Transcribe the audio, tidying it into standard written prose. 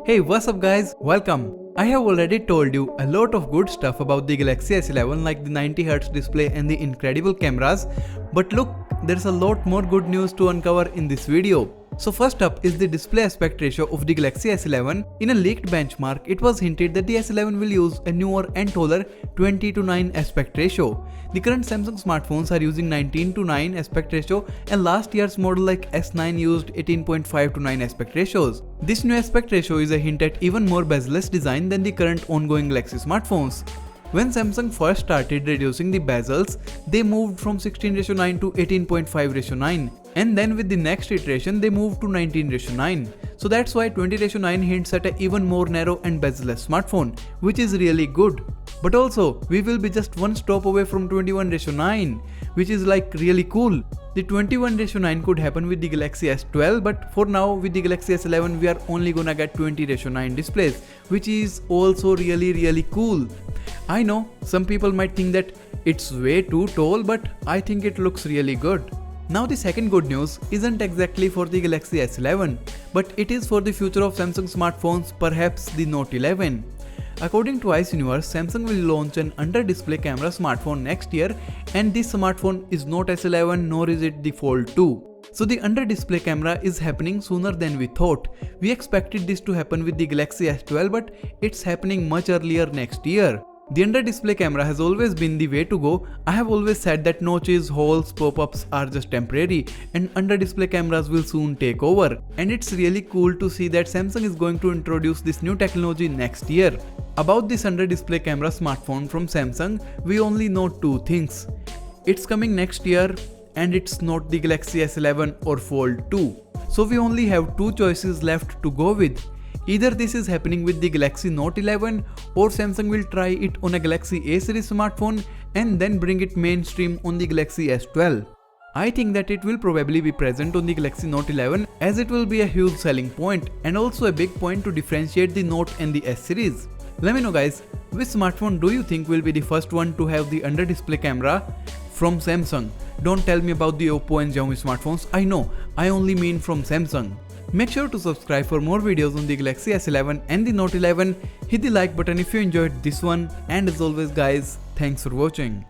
Hey, what's up guys? Welcome. I have already told you a lot of good stuff about the Galaxy S11 like the 90Hz display and the incredible cameras, but look, there's a lot more good news to uncover in this video. So first up is the display aspect ratio of the Galaxy S11. In a leaked benchmark, it was hinted that the S11 will use a newer and taller 20:9 aspect ratio. The current Samsung smartphones are using 19:9 aspect ratio, and last year's model like S9 used 18.5:9 aspect ratios. This new aspect ratio is a hint at even more bezel-less design than the current ongoing Galaxy smartphones. When Samsung first started reducing the bezels, they moved from 16:9 to 18.5:9, and then with the next iteration they moved to 19:9. So that's why 20:9 hints at an even more narrow and bezel-less smartphone, which is really good. But also, we will be just one stop away from 21:9, which is like really cool. The 21:9 could happen with the Galaxy S12, but for now with the Galaxy S11 we are only gonna get 20:9 displays, which is also really cool. I know some people might think that it's way too tall, but I think it looks really good. Now the second good news isn't exactly for the Galaxy S11, but it is for the future of Samsung smartphones, perhaps the Note 11. According to Ice Universe, Samsung will launch an under-display camera smartphone next year, and this smartphone is not S11 nor is it the Fold 2. So the under-display camera is happening sooner than we thought. We expected this to happen with the Galaxy S12, but it's happening much earlier next year. The under-display camera has always been the way to go. I have always said that notches, holes, pop-ups are just temporary and under-display cameras will soon take over. And it's really cool to see that Samsung is going to introduce this new technology next year. About this under-display camera smartphone from Samsung, we only know two things. It's coming next year and it's not the Galaxy S11 or Fold 2. So we only have two choices left to go with. Either this is happening with the Galaxy Note 11 or Samsung will try it on a Galaxy A series smartphone and then bring it mainstream on the Galaxy S12. I think that it will probably be present on the Galaxy Note 11 as it will be a huge selling point and also a big point to differentiate the Note and the S series. Let me know guys, which smartphone do you think will be the first one to have the under-display camera from Samsung? Don't tell me about the Oppo and Xiaomi smartphones, I know, I only mean from Samsung. Make sure to subscribe for more videos on the Galaxy S11 and the Note 11. Hit the like button if you enjoyed this one, and as always guys, thanks for watching.